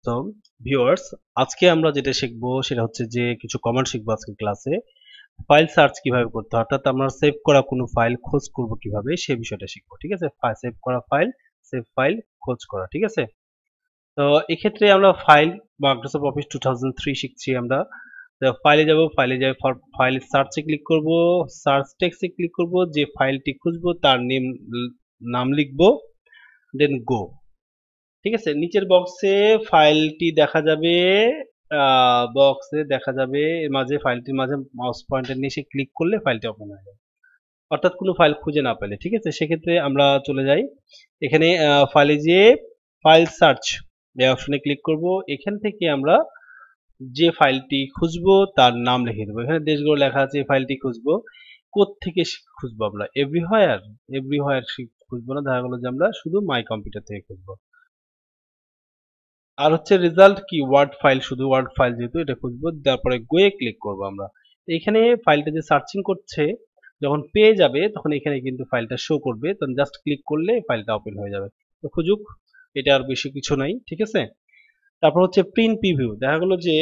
দোস্ত ভিউয়ার্স, আজকে আমরা যেটা শিখবো সেটা হচ্ছে যে কিছু কমান্ড শিখবো আজকে ক্লাসে। ফাইল সার্চ কিভাবে করতে হয়, অর্থাৎ আমরা সেভ করা কোনো ফাইল খোঁজ করব কিভাবে সে বিষয়টা শিখবো। ঠিক আছে, সেভ করা ফাইল, সেভ ফাইল খোঁজ করা। ঠিক আছে, তো এক্ষেত্রে আমরা ফাইল মাইক্রোসফট অফিস 2003 শিখছি আমরা। ফাইলে যাব, ফাইল সার্চে ক্লিক করব, সার্চ টেক্সটে ক্লিক করব, যে ফাইলটি খুঁজবো তার নাম লিখবো, দেন গো। ঠিক আছে, নিচের বক্সে ফাইলটি দেখা যাবে, বক্সে দেখা যাবে এর মাঝে, ফাইলটির মাঝে মাউস পয়েন্টার নিয়ে এসে ক্লিক করলে ফাইলটি ওপেন হয়ে যাবে, অর্থাৎ কোনো ফাইল খুঁজে না পেলে। ঠিক আছে, সেক্ষেত্রে আমরা চলে যাই এখানে ফাইলে যেয়ে ফাইল সার্চ এই অপশনে ক্লিক করব। এখান থেকে আমরা যে ফাইলটি খুঁজবো তার নাম লিখে দেবো। এখানে দেশগুলো লেখা আছে, এই ফাইলটি খুঁজবো কোত্থেকে খুঁজবো আমরা, এভরিহোয়ার খুঁজবো না, দেখা গেলো যে আমরা শুধু মাই কম্পিউটার থেকে খুঁজবো। আর হচ্ছে রেজাল্ট কি, ওয়ার্ড ফাইল, শুধু ওয়ার্ড ফাইল যেহেতু এটা খুঁজবো, তারপরে গোয়ে ক্লিক করব আমরা। এখানে ফাইলটা যে সার্চিং করছে যখন পেয়ে যাবে তখন এখানে কিন্তু ফাইলটা শো করবে, তখন জাস্ট ক্লিক করলে ফাইলটা ওপেন হয়ে যাবে। তো খুঁজুক, এটা আর বেশি কিছু নাই। ঠিক আছে, তারপর হচ্ছে প্রিন্ট প্রিভিউ, দেখা গেলো যে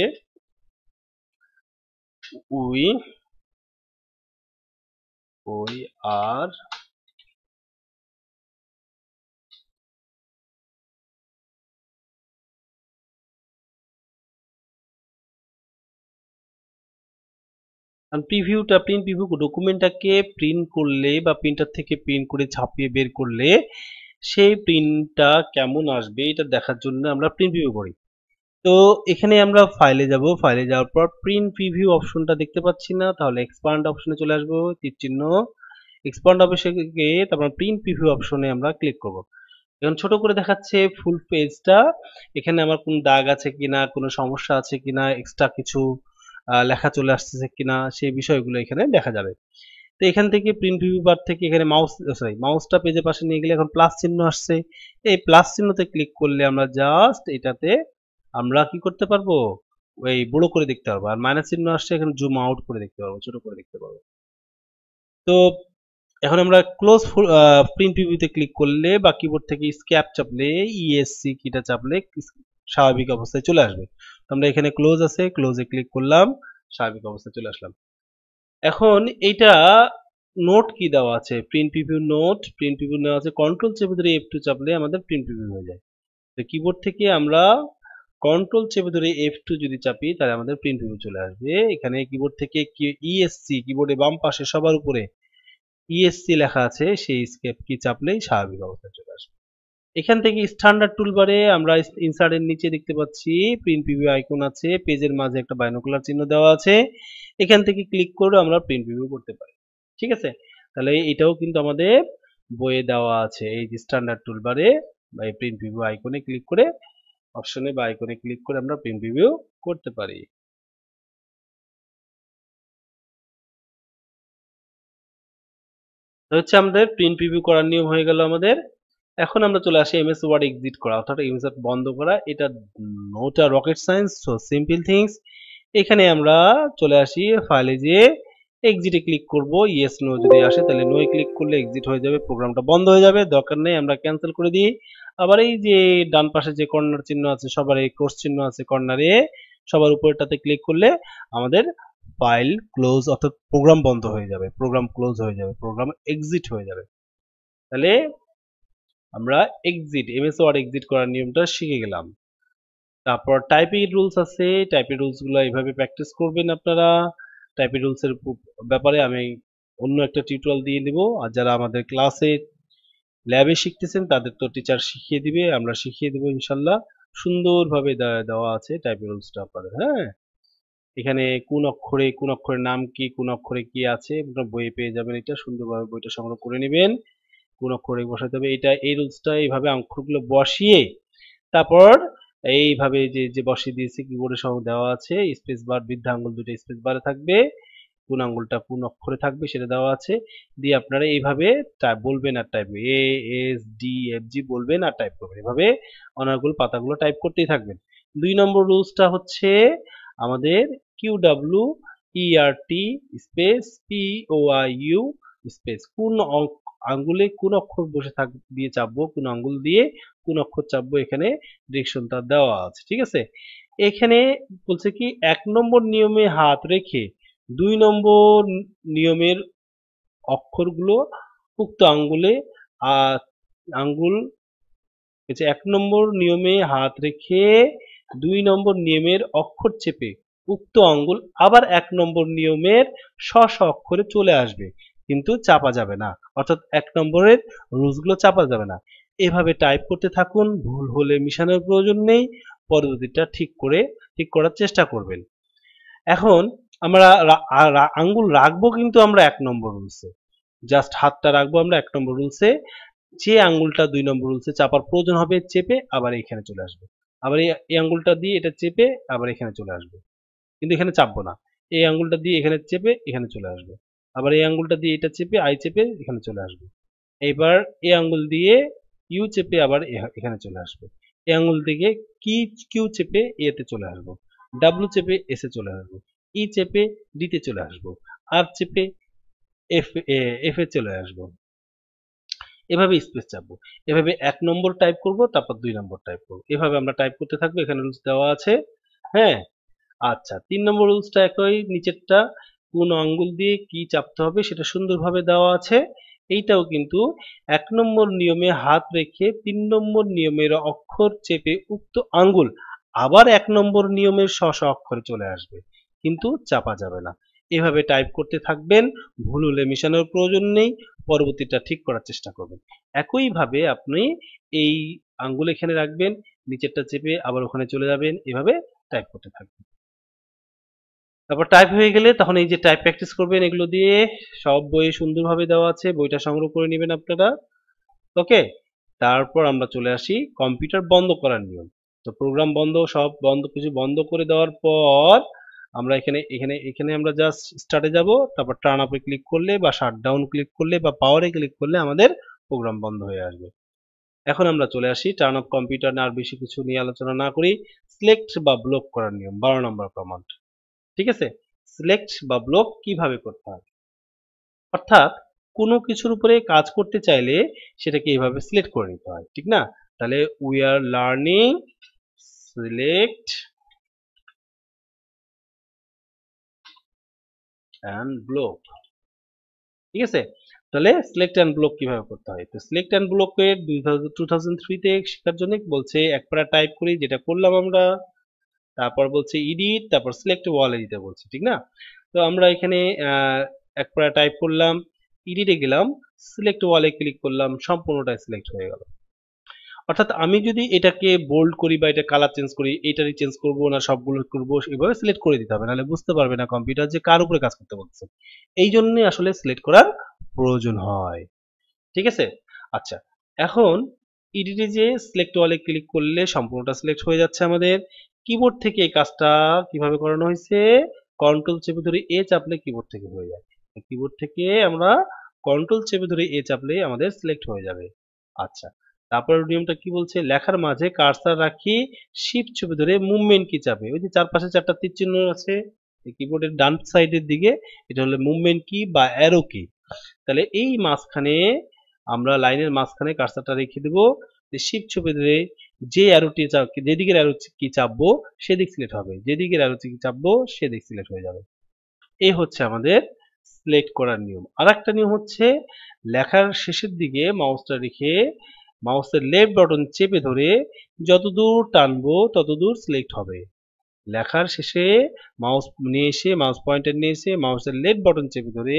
we we are print preview ডকুমেন্টটাকে প্রিন্ট করলে বা প্রিন্টার থেকে প্রিন্ট করে ছাপিয়ে বের করলে সেই প্রিন্টটা কেমন আসবে এটা দেখার জন্য আমরা প্রিন্ট প্রিভিউ করি। তো এখানে আমরা ফাইলে যাব, ফাইলে যাওয়ার পর প্রিন্ট প্রিভিউ অপশনটা দেখতে পাচ্ছি না, তাহলে এক্সপান্ড অপশনে চলে আসবো, তীর চিহ্ন, এক্সপান্ড অপশনে গিয়ে তারপর প্রিন্ট প্রিভিউ অপশনে আমরা ক্লিক করব। এখন ছোট করে দেখাচ্ছে ফুল পেজটা, এখানে আমার কোন দাগ আছে কিনা, কোনো সমস্যা আছে কিনা, এক্সট্রা কিছু লেখা চলে আসছে কিনা, সেই বিষয়গুলো এখানে দেখা যাবে। তো এখান থেকে প্রিন্ট প্রিভিউ বার থেকে এখানে মাউসটা পেজের পাশে নিয়ে গেলে এখন প্লাস চিহ্ন আসছে, এই প্লাস চিহ্নতে ক্লিক করলে আমরা জাস্ট এটাতে আমরা কি করতে পারবো, ওই বড় করে দেখতে পারবো। আর মাইনাস চিহ্ন আসছে, এখানে জুম আউট করে দেখতে পারবো, ছোট করে দেখতে পারবো। তো এখন আমরা ক্লোজ প্রিন্ট প্রিভিউতে ক্লিক করলে বা কিবোর্ড থেকে স্ক্যাপ চাপলে, ইএসসি কিটা চাপলে স্বাভাবিক অবস্থায় চলে আসবে। তো আমরা এখানে ক্লোজ আছে, ক্লোজে ক্লিক করলাম, স্বাভাবিক অবস্থায় চলে আসলাম। এখন এইটা নোট কি দেওয়া আছে, print preview note, print preview দেওয়া আছে, কন্ট্রোল চেপে ধরে F2 চাপলে আমাদের প্রিন্ট প্রিভিউ হয়ে যায়। তো কিবোর্ড থেকে আমরা কন্ট্রোল চেপে ধরে F2 যদি চাপি তাহলে আমাদের প্রিন্ট প্রিভিউ চলে আসবে। এখানে কিবোর্ড থেকে ইএসসি, কিবোর্ডে বাম পাশে সবার উপরে ইএসসি লেখা আছে, সেই স্কেপ কি চাপলেই স্বাভাবিক অবস্থায় চলে আসবে। এখান থেকে স্ট্যান্ডার্ড টুলবারে আমরা ইনসার্টের নিচে দেখতে পাচ্ছি প্রিন্ট প্রিভিউ আইকন আছে, পেজের মাঝে একটা বাইনোকুলার চিহ্ন দেওয়া আছে, এখান থেকে ক্লিক করে আমরা প্রিন্ট প্রিভিউ করতে পারি। ঠিক আছে, তাহলে এটাও কিন্তু আমাদের বইয়ে দেওয়া আছে, এই যে স্ট্যান্ডার্ড টুলবারে বা এই প্রিন্ট প্রিভিউ আইকনে ক্লিক করে, অপশনে বা আইকনে ক্লিক করে আমরা প্রিন্ট প্রিভিউ করতে পারি। হচ্ছে আমাদের প্রিন্ট প্রিভিউ করার নিয়ম হয়ে গেল আমাদের। এখন আমরা চলে আসি এমএস ওয়ার্ড এক্সিট করা, অর্থাৎ এমএস ওয়ার্ড বন্ধ করা। এটা not a rocket science, so simple things. এখানে আমরা চলে আসি ফাইলে যেয়ে এক্সিটে ক্লিক করব, ইয়েস নো যদি আসে তাহলে নো এ ক্লিক করলে এক্সিট হয়ে যাবে, প্রোগ্রামটা বন্ধ হয়ে যাবে, দরকার নেই, আমরা ক্যান্সেল করে দিই। আবার এই যে ডান পাশে যে কর্নার চিহ্ন আছে, সবার এই ক্রস চিহ্ন আছে কর্নারে, সবার উপরেরটাতে ক্লিক করলে আমাদের ফাইল ক্লোজ, অর্থাৎ প্রোগ্রাম বন্ধ হয়ে যাবে, প্রোগ্রাম ক্লোজ হয়ে যাবে, প্রোগ্রাম এক্সিট হয়ে যাবে। তাহলে আমরা এমএস ওয়ার্ড এক্সিট করার নিয়মটা শিখে গেলাম। তারপর টাইপিং রুলস আছে, টাইপিং রুলস গুলো এইভাবে প্র্যাকটিস করবেন আপনারা। টাইপিং রুলস এর ব্যাপারে আমি অন্য একটা টিউটোরিয়াল দিয়ে দেব, আর যারা আমাদের ক্লাসে ল্যাবে শিখতেছেন তাদের তো টিচার শিখিয়ে দিবে, আমরা শিখিয়ে দেবো ইনশাল্লাহ। সুন্দরভাবে দেওয়া আছে টাইপিং রুলসটা আপনাদের। হ্যাঁ, এখানে কোন অক্ষরের নাম কি, কোন অক্ষরে কি আছে, আপনারা বইয়ে পেয়ে যাবেন, এটা সুন্দরভাবে বইটা সংগ্রহ করে নেবেন। কোন অক্ষরে বসাতে হবে, এটা এই রুলসটা এইভাবে অক্ষরগুলো বসিয়ে তারপর এইভাবে যে যে বসিয়ে দিয়েছি, কিবোর্ডে সহ দেওয়া আছে, স্পেস বার, বৃদ্ধা আঙ্গুল দুটো স্পেস বারে থাকবে, কোন আঙ্গুলটা কোন অক্ষরে থাকবে সেটা দেওয়া আছে, দিয়ে আপনারা এইভাবে বলবেন আর type, A S D F G বলবেন আর টাইপ করবেন, এভাবে অনার্গুল পাতাগুলো টাইপ করতেই থাকবেন। 2 নম্বর রুলসটা হচ্ছে আমাদের QWERT স্পেস POIU স্পেস, কোন আঙ্গুলে কোন অক্ষর বসে দিয়ে চাপবো, কোন আঙ্গুল দিয়ে কোন অক্ষর চাপবো এখানে ডিরেকশন তার দেওয়া আছে, ঠিক আছে। এখানে বলছে কি 1 নম্বর নিয়মে হাত রেখে 2 নম্বর নিয়মের অক্ষরগুলো উক্ত আঙ্গুলে আঙ্গুল 1 নম্বর নিয়মে হাত রেখে 2 নম্বর নিয়মের অক্ষর চেপে উক্ত আঙ্গুল আবার 1 নম্বর নিয়মের স্ব অক্ষরে চলে আসবে, কিন্তু চাপা যাবে না। অর্থাৎ 1 নম্বরের রুলস গুলো চাপা যাবে না। এভাবে টাইপ করতে থাকুন, ভুল হলে মিশানোর প্রয়োজন নেই, পদ্ধতিটা ঠিক করার চেষ্টা করবেন। এখন আমরা আঙ্গুল রাখবো কিন্তু আমরা 1 নম্বর রুলসে, জাস্ট হাতটা রাখবো আমরা 1 নম্বর রুলসে। যে আঙ্গুলটা 2 নম্বর রুলসে চাপার প্রয়োজন হবে চেপে আবার এখানে চলে আসবে, আবার এই আঙ্গুলটা দিয়ে এটা চেপে আবার এখানে চলে আসবে, কিন্তু এখানে চাপবো না। এই আঙ্গুলটা দিয়ে এখানে চেপে এখানে চলে আসবে, আবার এই আঙ্গুলটা দিয়ে এটা চেপে আই চেপে এখানে চলে আসবে। এবার এই আঙ্গুল দিয়ে ইউ চেপে আবার এখানে চলে আসবে। এই আঙ্গুল থেকে কিউ চেপে এতে চলে আসবো, ডাব্লিউ চেপে এসে চলে আসবো, ই চেপে ডিতে চলে আসবো, আর চেপে এফ এ চলে আসবো। এভাবে স্পেস চাপবো, এভাবে 1 নম্বর টাইপ করব, তারপর 2 নম্বর টাইপ করব, এভাবে আমরা টাইপ করতে থাকবো। এখানে রুলস দেওয়া আছে, হ্যাঁ। আচ্ছা, 3 নম্বর রুলসটা একই, নিচেরটা কোন আঙ্গুল দিয়ে কি চাপতে হবে সেটা সুন্দরভাবে দেওয়া আছে। এইটাও কিন্তু 1 নম্বর নিয়মে হাত রেখে 3 নম্বর নিয়মের অক্ষর চেপে উক্ত আঙ্গুল আবার 1 নম্বর নিয়মের স্ব অক্ষরে চলে আসবে, কিন্তু চাপা যাবে না। এভাবে টাইপ করতে থাকবেন, ভুল হলে মিশানোর প্রয়োজন নেই, পরবর্তীটা ঠিক করার চেষ্টা করবেন। একইভাবে আপনি এই আঙ্গুল এখানে রাখবেন, নিচেরটা চেপে আবার ওখানে চলে যাবেন, এভাবে টাইপ করতে থাকবেন। তারপর টাইপ হয়ে গেলে তখন এই যে টাইপ প্র্যাকটিস করবেন, এগুলো দিয়ে সব বইয়ে সুন্দরভাবে দেওয়া আছে, বইটা সংগ্রহ করে নেবেন আপনারা। ওকে, তারপর আমরা চলে আসি কম্পিউটার বন্ধ করার নিয়ম। তো প্রোগ্রাম বন্ধ, সব বন্ধ, কিছু বন্ধ করে দেওয়ার পর আমরা এখানে আমরা জাস্ট স্টার্টে যাব, তারপর টার্ন আপে ক্লিক করলে বা শাটডাউন ক্লিক করলে বা পাওয়ারে ক্লিক করলে আমাদের প্রোগ্রাম বন্ধ হয়ে আসবে। এখন আমরা চলে আসি টার্ন অফ কম্পিউটার, আর বেশি কিছু নিয়ে আলোচনা না করি। সিলেক্ট বা ব্লক করার নিয়ম, 12 নম্বর কমান্ড, ঠিক আছে। সিলেক্ট বা ব্লক কিভাবে করতে হয়, অর্থাৎ কোনো কিছুর উপরে কাজ করতে চাইলে সেটাকে এইভাবে সিলেক্ট করে নিতে হয়, ঠিক না। তাহলে we are learning select and block, ঠিক আছে। তাহলে সিলেক্ট অ্যান্ড ব্লক কিভাবে করতে হয়, তো সিলেক্ট অ্যান্ড ব্লকের 2003 তে শেখার জন্য বলছে এক প্যারা টাইপ করি, যেটা করলাম আমরা। তারপর বলছে এডিট, তারপর সিলেক্ট ওয়ালে দিতে বলছে, ঠিক না। তো আমরা এখানে এক প্যারা টাইপ করলাম, এডিটে গেলাম, সিলেক্ট ওয়ালে ক্লিক করলাম, সম্পূর্ণটাই সিলেক্ট হয়ে গেল। অর্থাৎ আমি যদি এটাকে বোল্ড করি বা এটা কালার চেঞ্জ করি, এটারই চেঞ্জ করব না সবগুলো করব, এভাবে সিলেক্ট করে দিতে হবে, নাহলে বুঝতে পারবে না কম্পিউটার যে কার উপরে কাজ করতে বলছে। এই জন্যই আসলে সিলেক্ট করার প্রয়োজন হয়, ঠিক আছে। আচ্ছা, এখন এডিটে যে সিলেক্ট ওয়ালে ক্লিক করলে সম্পূর্ণটা সিলেক্ট হয়ে যাচ্ছে আমাদের। কিবোর্ড থেকে এই কাজটা কিভাবে করানো হয়েছে, কন্ট্রোল চেপে ধরে এ চাপলে কিবোর্ড থেকে হয়ে যায়। কিবোর্ড থেকে আমরা কন্ট্রোল চেপে ধরে এ চাপলে আমাদের সিলেক্ট হয়ে যাবে। আচ্ছা, তারপর নিয়মটা কি বলছে, লেখার মাঝে কার্সার রাখি, শিফট চেপে ধরে মুভমেন্ট কি চাপে, ওই যে চারপাশে 4টা তীর চিহ্ন আছে কিবোর্ডের ডান সাইডের দিকে, এটা হলো মুভমেন্ট কি বা অ্যারো কি। তাহলে এই মাঝখানে আমরা লাইনের মাঝখানে কার্সারটা রেখে দেবো, শিফট চেপে ধরে যে অ্যারোটি যেদিকের অ্যারো কি চাপবো সেদিক সিলেক্ট হবে, যেদিকের অ্যারো কি চাপবো সেদিক সিলেক্ট হয়ে যাবে। এই হচ্ছে আমাদের সিলেক্ট করার নিয়ম। আর একটা নিয়ম হচ্ছে লেখার শেষের দিকে মাউসটা রেখে মাউসের লেফট বাটন চেপে ধরে যতদূর টানবো ততদূর সিলেক্ট হবে। লেখার শেষে মাউস নিয়ে এসে মাউস পয়েন্টার নিয়ে এসে মাউসের লেফট বাটন চেপে ধরে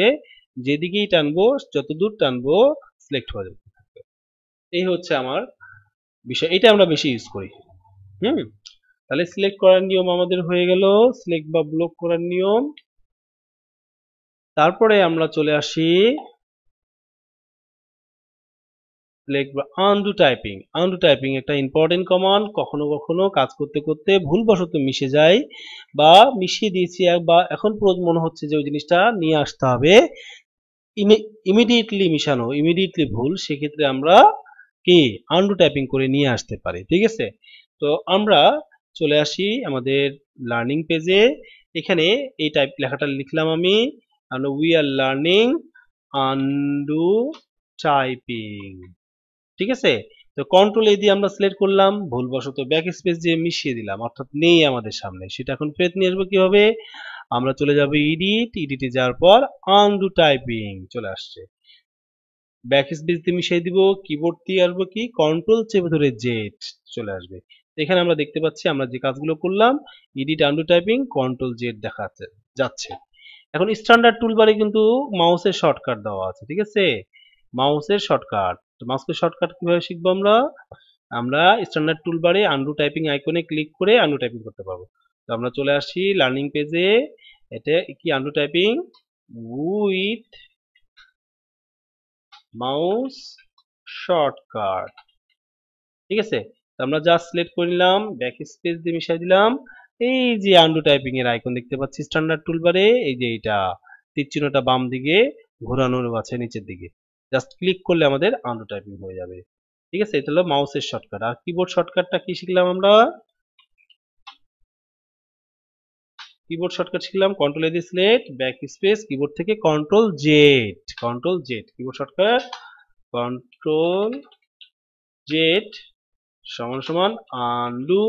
যেদিকেই টানবো যতদূর টানবো সিলেক্ট হয়ে যাবে। এই হচ্ছে আমার বিষয়, এটা আমরা বেশি ইউজ করি। হুম, তাহলে সিলেক্ট করার নিয়ম আমাদের হয়ে গেল, সিলেক্ট বা ব্লক করার নিয়ম। তারপরে আমরা চলে আসি সিলেক্ট বা আনডু টাইপিং। আনডু টাইপিং একটা ইম্পর্টেন্ট কমান্ড, কখনো কখনো কাজ করতে করতে ভুলবশত মিশে যায় বা মিশিয়ে দিয়েছি বা এখন মনে হচ্ছে যে ওই জিনিসটা নিয়ে আসতে হবে, ইমিডিয়েটলি মিশানো, ইমিডিয়েটলি ভুল, সেক্ষেত্রে আমরা কি আনডু টাইপিং করে নিয়ে আসতে পারি, ঠিক আছে। তো আমরা চলে আসি আমাদের লার্নিং পেজে, এখানে এই টাইপ লেখাটা লিখলাম আমি, we are learning undo typing, ঠিক আছে। তো কন্ট্রোল এ দিয়ে আমরা সিলেক্ট করলাম, ভুলবশত ব্যাক স্পেস দিয়ে মিশিয়ে দিলাম, অর্থাৎ নেই আমাদের সামনে। সেটা এখন ফেরত নিয়ে আসবো কিভাবে? আমরা চলে যাব এডিটে যাওয়ার পর আনডু টাইপিং চলে আসছে। ব্যাক স্পেস দিয়ে মিশিয়ে দিব, কিবোর্ড দিয়ে আসবো কি কন্ট্রোল চেপে ধরে জেড চলে আসবে। এখানে আমরা দেখতে পাচ্ছি আমরা যে কাজগুলো করলাম, edit undo typing control Z দেখাচ্ছে যাচ্ছে। এখন স্ট্যান্ডার্ড টুলবারে কিন্তু মাউসের শর্টকাট দেওয়া আছে, ঠিক আছে? মাউসের শর্টকাট, তো মাউসের শর্টকাট কিভাবে শিখবো আমরা? আমরা স্ট্যান্ডার্ড টুলবারে আনডু টাইপিং আইকনে ক্লিক করে আনডু টাইপিং করতে পারবো। তো আমরা চলে আসি লার্নিং পেজে, এটা কি undo typing with mouse shortcut, ঠিক আছে? তো আমরা জাস্ট সিলেক্ট করে নিলাম, ব্যাক স্পেস দিয়ে মিশিয়ে দিলাম, এই যে আনডু টাইপিং এর আইকন দেখতে পাচ্ছি স্ট্যান্ডার্ড টুলবারে, এই যে এইটা তীর চিহ্নটা বাম দিকে ঘোরানোর আছে নিচের দিকে, জাস্ট ক্লিক করলে আমাদের আনডু টাইপিং হয়ে যাবে, ঠিক আছে? এটা হলো মাউসের শর্টকাট। আর কিবোর্ড শর্টকাটটা কি শিখলাম আমরা? কিবোর্ড শর্টকাট শিখলাম কন্ট্রোল এ দিয়ে সিলেক্ট, ব্যাক স্পেস, কিবোর্ড থেকে control Z keyboard shortcut, control Z সমান সমান আনডু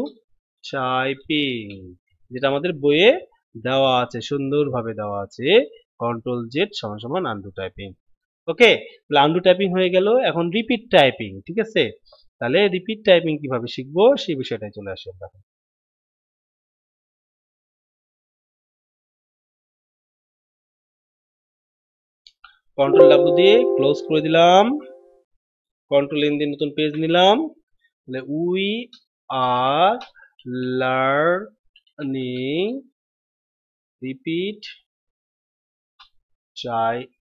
টাইপিং, যেটা আমাদের বইয়ে দেওয়া আছে, সুন্দরভাবে দেওয়া আছে, কন্ট্রোল জেড সমান সমান আনডু টাইপিং। ওকে, তাহলে আনডু টাইপিং হয়ে গেল। এখন রিপিট টাইপিং, ঠিক আছে? তাহলে রিপিট টাইপিং কিভাবে শিখবো সেই বিষয়টাই চলে আসে আমরা। কন্ট্রোল ডাব্লিউ দিয়ে ক্লোজ করে দিলাম, কন্ট্রোল এন দিয়ে নতুন পেজ নিলাম, তাহলে we are learning repeat typing.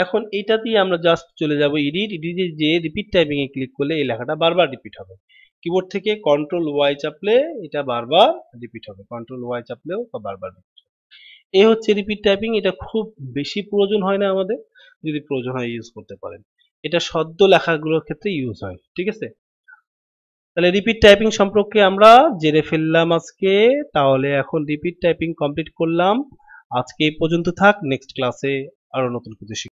এখন এটা দিয়ে আমরা জাস্ট চলে যাব এডিটে যে রিপিট টাইপিং এ ক্লিক করলে এই লেখাটা বারবার রিপিট হবে। কিবোর্ড থেকে কন্ট্রোল ওয়াই চাপলে এটা বারবার রিপিট হবে, কন্ট্রোল ওয়াই চাপলেও বারবার রিপিট হবে। এই হচ্ছে রিপিট টাইপিং। এটা খুব বেশি প্রয়োজন হয় না আমাদের, যদি প্রয়োজন হয় ইউজ করতে পারেন। এটা সদ্য লেখাগুলোর ক্ষেত্রে ইউজ হয়, ঠিক আছে? তাহলে রিপিট টাইপিং সম্পর্কে আমরা জেনে ফেললাম আজকে। তাহলে এখন রিপিট টাইপিং কমপ্লিট করলাম। আজকে এই পর্যন্ত থাক, নেক্সট ক্লাসে আরো নতুন কিছু শিখব।